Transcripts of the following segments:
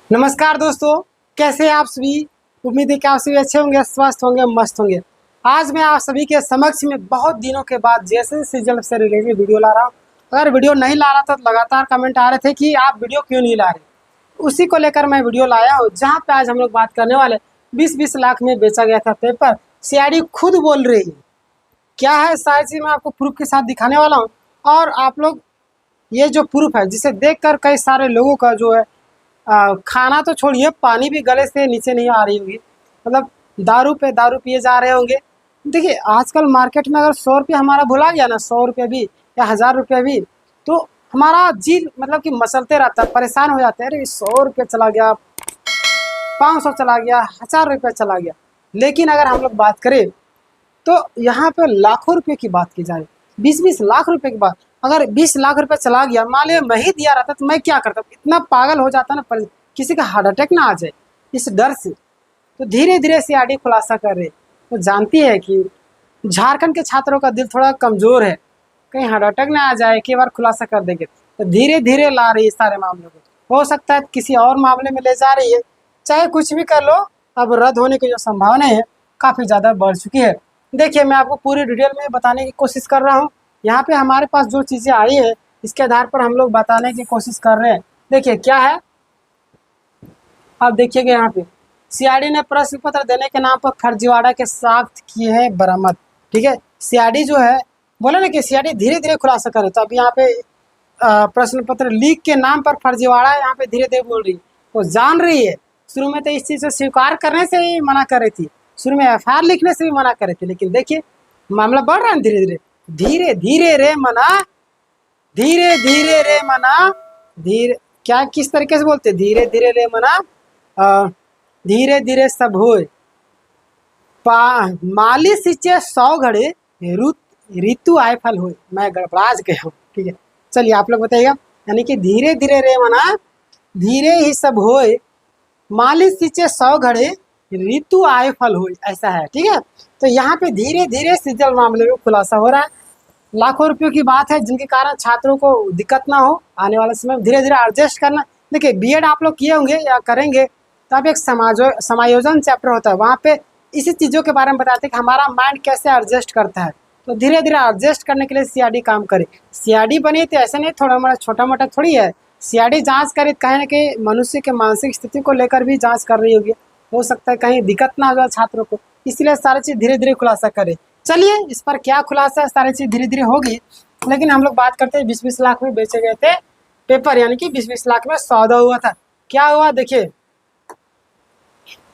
नमस्कार दोस्तों, कैसे हैं आप सभी। उम्मीद है कि आप सभी अच्छे होंगे, स्वस्थ होंगे, मस्त होंगे। आज मैं आप सभी के समक्ष में बहुत दिनों के बाद जैसे सीजन से रिलेटेड वीडियो ला रहा हूँ। अगर वीडियो नहीं ला रहा था तो लगातार कमेंट आ रहे थे कि आप वीडियो क्यों नहीं ला रहे। उसी को लेकर मैं वीडियो लाया हूँ, जहाँ पे आज हम लोग बात करने वाले 20-20 लाख में बेचा गया था पेपर। सीआईडी खुद बोल रही है। क्या है सारी चीज़ मैं आपको प्रूफ के साथ दिखाने वाला हूँ। और आप लोग ये जो प्रूफ है, जिसे देखकर कई सारे लोगों का जो है खाना तो छोड़िए, पानी भी गले से नीचे नहीं आ रही होगी। मतलब दारू पे दारू पिए जा रहे होंगे। देखिए आजकल मार्केट में अगर 100 रुपये हमारा भुला गया ना, 100 रुपये भी या 1000 रुपये भी, तो हमारा जी मतलब कि मचलते रहता है, परेशान हो जाते हैं। अरे 100 रुपये चला गया, 500 चला गया, 1000 रुपये चला गया। लेकिन अगर हम लोग बात करें तो यहाँ पे लाखों रुपए की बात की जाए, 20-20 लाख रुपए की बात। अगर 20 लाख रुपए चला गया, मान लिया मैं ही दिया रहता तो मैं क्या करता, इतना पागल हो जाता ना, पर किसी का हार्ट अटैक ना आ जाए इस डर से। तो धीरे धीरे सीआईडी खुलासा कर रहे। तो जानती है कि झारखंड के छात्रों का दिल थोड़ा कमजोर है, कहीं हार्ट अटैक ना आ जाए, एक बार खुलासा कर देंगे। तो धीरे धीरे ला रही है सारे मामलों को। हो सकता है किसी और मामले में ले जा रही है, चाहे कुछ भी कर लो। अब रद्द होने की जो संभावना है काफ़ी ज़्यादा बढ़ चुकी है। देखिए मैं आपको पूरी डिटेल में बताने की कोशिश कर रहा हूँ। यहाँ पे हमारे पास जो चीज़ें आई है इसके आधार पर हम लोग बताने की कोशिश कर रहे हैं। देखिए क्या है, आप देखिएगा यहाँ पे सीआईडी ने प्रश्न पत्र देने के नाम पर फर्जीवाड़ा के साक्ष्य किए हैं बरामद। ठीक है, सीआईडी जो है बोले ना कि सीआईडी धीरे धीरे खुलासा करे। तो अब यहाँ पे प्रश्न पत्र लीक के नाम पर फर्जीवाड़ा यहाँ पे धीरे धीरे बोल रही है। वो जान रही है, शुरू में तो इस चीज़ से स्वीकार करने से ही मना कर रही थी, शुरू में एफआईआर लिखने से भी मना कर रही थी। लेकिन देखिए मामला बढ़ रहा है धीरे धीरे। धीरे धीरे रे मना, धीरे धीरे रे मना, धीरे क्या किस तरीके से बोलते, धीरे धीरे रे मना, धीरे धीरे सब होए, माली सिंचे 100 घड़े, ऋतु आए फल हुए। मैं गड़बड़ाज गया हूँ। ठीक है, चलिए आप लोग बताइएगा। यानी कि धीरे धीरे रे मना, धीरे ही सब होए, माली सिंचे 100 घड़े, ऋतु आए फल हुई, ऐसा है। ठीक है, तो यहाँ पे धीरे धीरे सीजल मामले में खुलासा हो रहा है। लाखों रुपयों की बात है, जिनके कारण छात्रों को दिक्कत ना हो आने वाले समय में। धीरे धीरे एडजस्ट करना। देखिए बीएड आप लोग किए होंगे या करेंगे, तो अब एक समायोजन चैप्टर होता है, वहाँ पे इसी चीज़ों के बारे में बताते हैं कि हमारा माइंड कैसे एडजस्ट करता है। तो धीरे धीरे एडजस्ट करने के लिए सीआईडी काम करे। सीआईडी बनी तो ऐसे नहीं थोड़ा मोटा छोटा मोटा थोड़ी है। सीआईडी जांच करे, कहीं ना कहीं मनुष्य के मानसिक स्थिति को लेकर भी जांच कर रही होगी। हो सकता है कहीं दिक्कत ना हो जाए छात्रों को, इसलिए सारी चीज़ धीरे धीरे खुलासा करे। चलिए इस पर क्या खुलासा है, सारी चीज़ धीरे धीरे होगी। लेकिन हम लोग बात करते हैं 20-20 लाख में बेचे गए थे पेपर, यानी कि 20-20 लाख में सौदा हुआ था। क्या हुआ देखिए,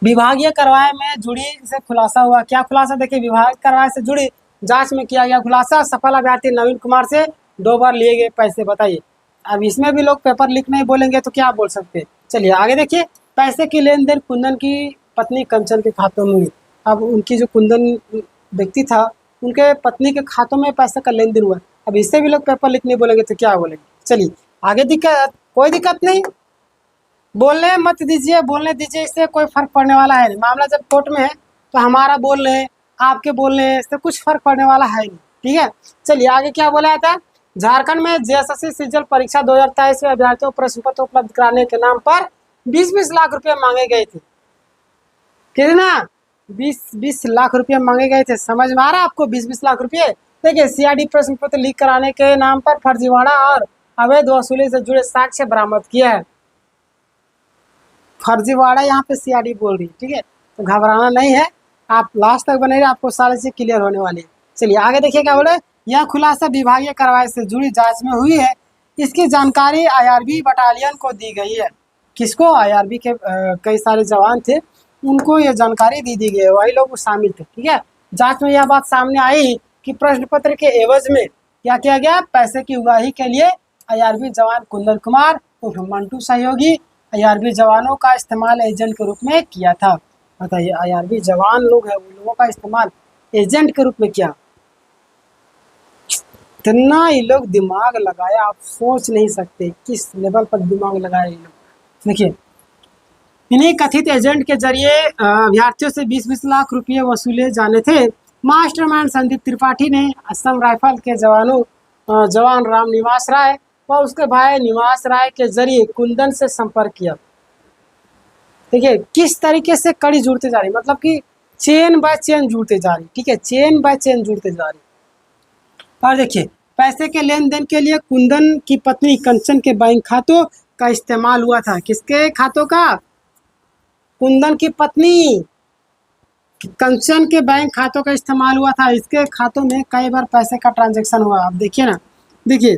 विभागीय कार्रवाई में जुड़ी से खुलासा हुआ। क्या खुलासा, देखिए विभागीय कार्रवाई से जुड़ी जांच में किया गया खुलासा। सफल अभ्यर्थी नवीन कुमार से 2 बार लिए गए पैसे। बताइए, अब इसमें भी लोग पेपर लीक नहीं बोलेंगे तो क्या बोल सकते। चलिए आगे देखिए, पैसे की लेन देन कुंदन की पत्नी कंचन के खातों में हुई। अब उनकी जो कुंदन व्यक्ति था, उनके पत्नी के खातों में पैसे का लेन देन हुआ। अब इससे भी लोग पेपर लीक नहीं बोलेंगे तो क्या बोलेंगे। चलिए आगे, दिक्कत कोई दिक्कत नहीं, बोलने मत दीजिए, बोलने दीजिए, इससे कोई फर्क पड़ने वाला है नहीं। मामला जब कोर्ट में है तो हमारा बोलने आपके बोलने इससे कुछ फर्क पड़ने वाला है नहीं। ठीक है, चलिए आगे क्या बोला था। झारखंड में जेएसएससी सीजल परीक्षा 2023 में अभ्यर्थियों को प्रश्न पत्र उपलब्ध कराने के नाम पर 20-20 लाख रुपए मांगे गए थे। कितना, 20-20 लाख रुपए मांगे गए थे। समझ में आ रहा है आपको, 20-20 लाख रुपए। देखिए सीआईडी प्रश्न पत्र लीक कराने के नाम पर फर्जीवाड़ा और अवैध वसूली से जुड़े साक्ष्य बरामद किया है। फर्जीवाड़ा यहाँ पे सीआईडी बोल रही है। ठीक है, तो घबराना नहीं है, आप लास्ट तक बने रहे, आपको सारी चीज़ क्लियर होने वाली है। चलिए आगे देखिए क्या बोले। यह खुलासा विभागीय कार्रवाई से जुड़ी जांच में हुई है। इसकी जानकारी आईआरबी बटालियन को दी गई है। किसको, आईआरबी के कई सारे जवान थे, उनको ये जानकारी दी गई है, वही लोग शामिल थे। ठीक है, जांच में यह बात सामने आई कि प्रश्न पत्र के एवज में क्या किया गया, पैसे की उगाही के लिए आईआरबी जवान कुंदन कुमार उर्फ मंटू सहयोगी आईआरबी जवानों का इस्तेमाल एजेंट के रूप में किया था। बताइए, आईआरबी जवान लोग हैं, उन लोगों का इस्तेमाल एजेंट के रूप में किया। इतना ये लोग दिमाग लगाया, आप सोच नहीं सकते किस लेवल पर दिमाग लगाया ये लोग। देखिए, इन्हीं कथित एजेंट के जरिए अभ्यर्थियों से 20-20 लाख रुपये वसूले जाने थे। मास्टरमाइंड संदीप त्रिपाठी ने असम राइफल के जवान राम निवास राय व उसके भाई निवास राय के जरिए कुंदन से संपर्क किया। देखिए किस तरीके से कड़ी जुड़ते जा रही, मतलब कि चेन बाय चेन जुड़ते जा रही, ठीक है, चेन बाय चेन जुड़ते जा रही। और देखिए पैसे के लेन देन के लिए कुंदन की पत्नी कंचन के बैंक खातों का इस्तेमाल हुआ था। किसके खातों का? कुंदन की पत्नी कंचन के बैंक खातों का इस्तेमाल हुआ था। इसके खातों में कई बार पैसे का ट्रांजैक्शन हुआ। आप देखिए ना, देखिए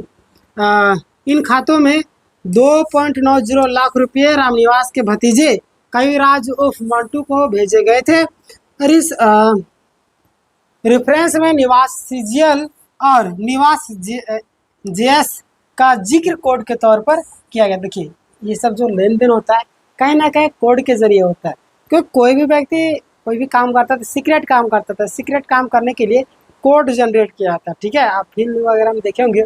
इन खातों में 2.90 लाख रुपये रामनिवास के भतीजे कविराज उर्फ मंटू को भेजे गए थे। और इस रेफरेंस में निवास सीजीएल और निवास जेएस का जिक्र कोड के तौर पर किया गया। देखिए ये सब जो लेन देन होता है कहीं ना कहीं कोड के जरिए होता है, क्योंकि कोई भी व्यक्ति कोई भी काम करता था, सीक्रेट काम करता था, सीक्रेट काम करने के लिए कोड जनरेट किया जाता है, ठीक है। आप फिल्म वगैरह में देखे होंगे,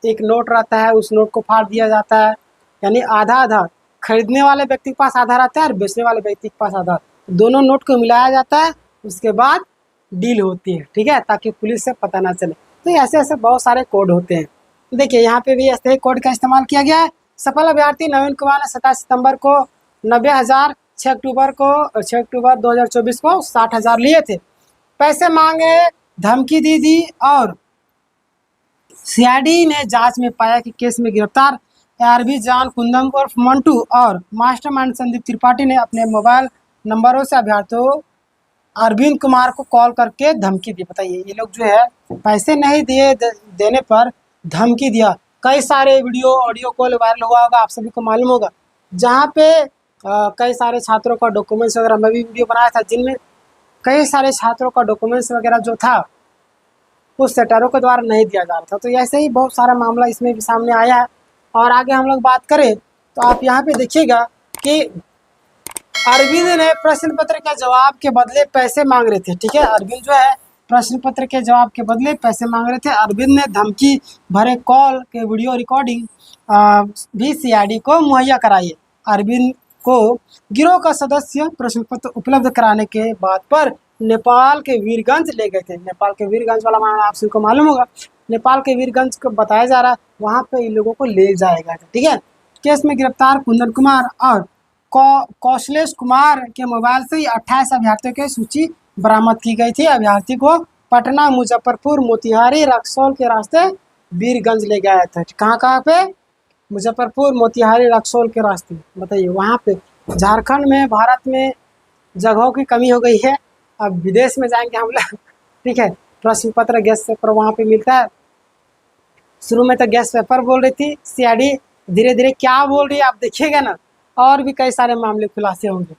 एक नोट रहता है, उस नोट को फाड़ दिया जाता है, यानी आधा आधा खरीदने वाले व्यक्ति के पास आधा रहता है और बेचने वाले व्यक्ति के पास आधा, दोनों नोट को मिलाया जाता है, उसके बाद डील होती है, ठीक है, ताकि पुलिस से पता ना चले। तो ऐसे ऐसे बहुत सारे कोड होते हैं। देखिए यहाँ पे भी ऐसे ही कोड का इस्तेमाल किया गया है। सफल अभ्यर्थी नवीन कुमार ने 27 सितंबर को 90,000, 6 अक्टूबर 2024 को 60,000 लिए थे। पैसे मांगे, धमकी दी थी और सीआईडी ने जांच में पाया कि केस में गिरफ्तार आरबी जान कुंदन उर्फ मंटू और मास्टरमाइंड संदीप त्रिपाठी ने अपने मोबाइल नंबरों से अभ्यर्थियों अरविंद कुमार को कॉल करके धमकी दी। बताइए ये लोग जो है पैसे नहीं देने पर धमकी दिया। कई सारे वीडियो ऑडियो कॉल वायरल हुआ होगा, आप सभी को मालूम होगा, जहाँ पे कई सारे छात्रों का डॉक्यूमेंट्स वगैरह, मैं भी वीडियो बनाया था जिनमें कई सारे छात्रों का डॉक्यूमेंट्स वगैरह जो था उस सेटरों के द्वारा नहीं दिया जा रहा था। तो ऐसे ही बहुत सारा मामला इसमें भी सामने आया है। और आगे हम लोग बात करें तो आप यहाँ पे देखिएगा कि अरविंद ने प्रश्न पत्र के जवाब के बदले पैसे मांग रहे थे, ठीक है। अरविंद जो है प्रश्न पत्र के जवाब के बदले पैसे मांग रहे थे। अरविंद ने धमकी भरे कॉल के वीडियो रिकॉर्डिंग भी सीआईडी को मुहैया कराई। अरविंद को गिरोह का सदस्य प्रश्न पत्र उपलब्ध कराने के बाद पर नेपाल के वीरगंज ले गए थे। नेपाल के वीरगंज वाला मामला आप सबको मालूम होगा, नेपाल के वीरगंज को बताया जा रहा है, वहाँ पे इन लोगों को ले जाएगा, ठीक है। केस में गिरफ्तार कुंदन कुमार और कौशलेश कुमार के मोबाइल से 28 अभ्यर्थियों की सूची बरामद की गई थी। अभ्यर्थी को पटना, मुजफ्फरपुर, मोतिहारी, रक्सौल के रास्ते वीरगंज ले गया था। कहाँ पे? मुजफ्फरपुर, मोतिहारी, रक्सौल के रास्ते। बताइए वहाँ पे झारखंड में, भारत में जगहों की कमी हो गई है, अब विदेश में जाएंगे हम लोग, ठीक है। प्रश्न पत्र गैस पेपर वहाँ पे मिलता है। शुरू में तो गैस पेपर बोल रही थी सीआईडी, धीरे धीरे क्या बोल रही है आप देखिएगा ना, और भी कई सारे मामले खुलासे होंगे।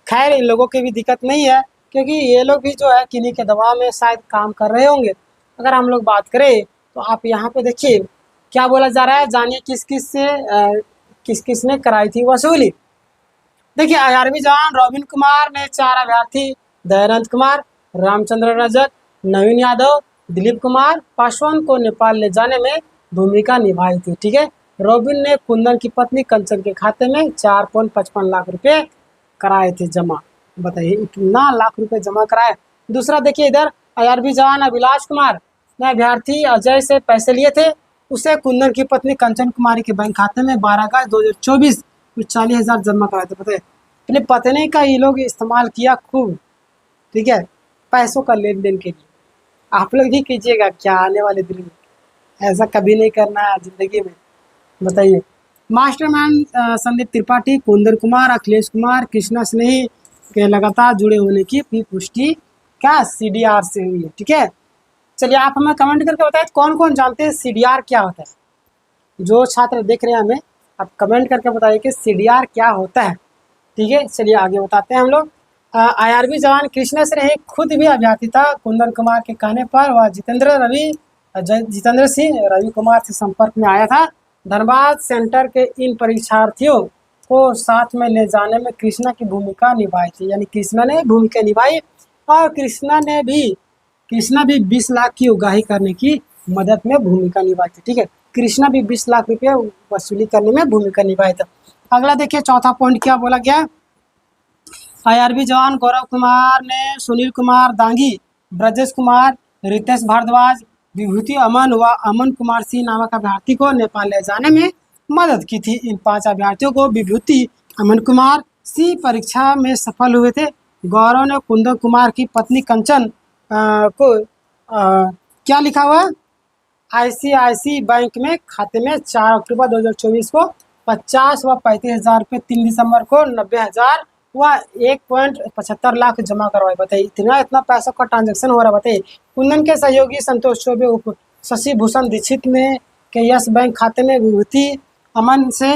खैर इन लोगों की भी दिक्कत नहीं है, क्योंकि ये लोग भी जो है किन्हीं के दबाव में शायद काम कर रहे होंगे। अगर हम लोग बात करें तो आप यहाँ पे देखिए क्या बोला जा रहा है, जानिए किस किस ने कराई थी वसूली। देखिए आरबी जवान रोबिन कुमार ने 4 अभ्यर्थी दयानंद कुमार, रामचंद्र रजक, नवीन यादव, दिलीप कुमार पासवान को नेपाल ले जाने में भूमिका निभाई थी, ठीक है। रोबिन ने कुंदन की पत्नी कंचन के खाते में 4.55 लाख रुपए कराए थे जमा। बताइए इतना लाख रुपए जमा कराए। दूसरा देखिए इधर आरबी जवान अभिलाष कुमार ने अभ्यर्थी अजय से पैसे लिए थे, उसे कुंदन की पत्नी कंचन कुमारी के बैंक खाते में 12 अगस्त 2024 में 40,000 जमा कराए थे। बताइए अपने पत्नी का ये लोग इस्तेमाल किया खूब, ठीक है, पैसों का लेन देन के लिए। आप लोग भी कीजिएगा क्या आने वाले दिन में, ऐसा कभी नहीं करना है जिंदगी में। बताइए मास्टरमाइंड संदीप त्रिपाठी, कुंदन कुमार, अखिलेश कुमार, कृष्णा स्नेही के लगातार जुड़े होने की भी पुष्टि क्या सीडीआर से हुई है, ठीक है। चलिए आप हमें कमेंट करके बताइए कौन कौन जानते हैं सीडीआर क्या होता है। जो छात्र देख रहे हैं हमें, आप कमेंट करके बताइए कि सीडीआर क्या होता है, ठीक है। चलिए आगे बताते हैं हम लोग। आईआरबी जवान कृष्णा स्नेही खुद भी अभ्यर्थी था। कुंदन कुमार के कहने पर वह जितेंद्र सिंह रवि कुमार से संपर्क में आया था। धनबाद सेंटर के इन परीक्षार्थियों को साथ में ले जाने में कृष्णा की भूमिका निभाई थी, यानी कृष्णा ने भूमिका निभाई। और कृष्णा भी 20 लाख की उगाही करने की मदद में भूमिका निभाई थी, ठीक है। कृष्णा भी 20 लाख रुपये वसूली करने में भूमिका निभाई था। अगला देखिए चौथा पॉइंट क्या बोला गया। आईआरबी जवान गौरव कुमार ने सुनील कुमार दांगी, ब्रजेश कुमार, रितेश भारद्वाज, विभूति अमन व अमन कुमार सिंह नामक अभ्यर्थी को नेपाल ले जाने में मदद की थी। इन 5 अभ्यर्थियों को विभूति, अमन कुमार, सी परीक्षा में सफल हुए थे। गौरव ने कुंदन कुमार की पत्नी कंचन को क्या लिखा हुआ है, आईसीआईसी बैंक में खाते में 4 अक्टूबर 2024 को 50 व 35,000 रुपये, 3 दिसंबर को 90,000 व 1.75 लाख जमा करवाए। बताइए इतना पैसा का ट्रांजैक्शन हो रहा है। बताइए कुंदन के सहयोगी संतोष चौबे उप शशि भूषण दीक्षित में के यस बैंक खाते में विभूति अमन से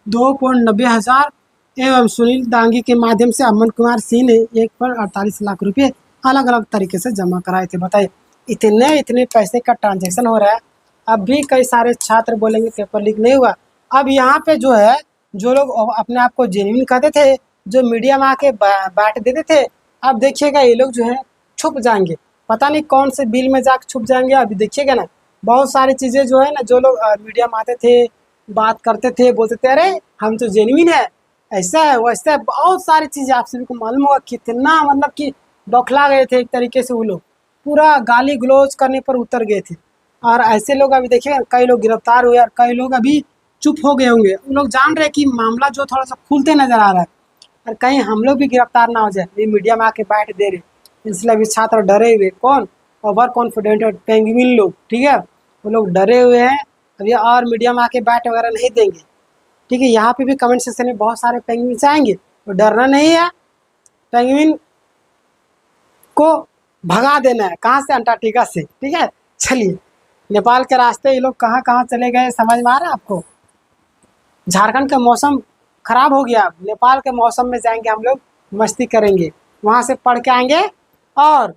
2.90,000 एवं सुनील दांगी के माध्यम से अमन कुमार सिंह ने 1.48 लाख रुपये अलग अलग तरीके से जमा कराए थे। बताइए इतने पैसे का ट्रांजैक्शन हो रहा है। अब भी कई सारे छात्र बोलेंगे पेपर लीक नहीं हुआ। अब यहाँ पे जो है, जो लोग अपने आप को जेन्युइन कहते थे, जो मीडिया में आके बैठ देते थे, अब देखिएगा ये लोग जो है छुप जाएंगे। पता नहीं कौन से बिल में जाकर छुप जाएंगे। अभी देखिएगा ना, बहुत सारी चीज़ें जो है ना, जो लोग मीडिया में आते थे, बात करते थे, बोलते थे अरे हम तो जेन्युइन है, ऐसा है वैसा है, बहुत सारी चीज़ें आप सभी को मालूम होगा। कितना मतलब कि बौखला गए थे एक तरीके से, वो लोग पूरा गाली गलौज करने पर उतर गए थे। और ऐसे लोग अभी देखिए कई लोग गिरफ्तार हुए और कई लोग अभी चुप हो गए होंगे। उन लोग जान रहे कि मामला जो थोड़ा सा खुलते नजर आ रहा है और कहीं हम लोग भी गिरफ्तार ना हो जाए। ये मीडिया में आके बैठ दे रहे, इसलिए अभी छात्र डरे हुए। कौन? ओवर कॉन्फिडेंट पेंगुइन लोग, ठीक है, वो लोग डरे हुए हैं अभी और मीडिया में आके बैठ वगैरह नहीं देंगे। ठीक है, यहाँ पे भी कमेंट सेक्शन में बहुत सारे पेंगुइन आएंगे, तो डरना नहीं है। पेंगुइन को भगा देना है, कहाँ से? अंटार्कटिका से। ठीक है, चलिए नेपाल के रास्ते ये लोग कहाँ कहाँ चले गए समझ में आ रहा है आपको? झारखंड का मौसम खराब हो गया, नेपाल के मौसम में जाएंगे हम लोग, मस्ती करेंगे, वहाँ से पढ़ के आएंगे और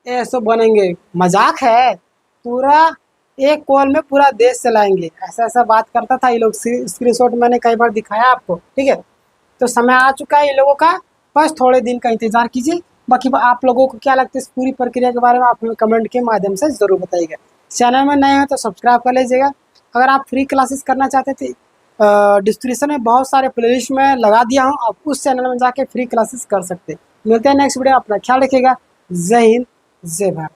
ऐसो बनेंगे। मजाक है, पूरा एक कॉल में पूरा देश चलाएंगे। ऐसा ऐसा बात करता था ये लोग। स्क्रीनशॉट मैंने कई बार दिखाया आपको। ठीक है, तो समय आ चुका है ये लोगों का, बस थोड़े दिन का इंतजार कीजिए। बाकी आप लोगों को क्या लगता है इस पूरी प्रक्रिया के बारे में, आप हमें कमेंट के माध्यम से ज़रूर बताइएगा। चैनल में नए हैं तो सब्सक्राइब कर लीजिएगा। अगर आप फ्री क्लासेस करना चाहते थे, डिस्क्रिप्शन में बहुत सारे प्लेलिस्ट में लगा दिया हूँ, आप उस चैनल में जाके फ्री क्लासेस कर सकते हैं। मिलते हैं नेक्स्ट वीडियो, अपना ख्याल रखिएगा। जय हिंद, जय भारत।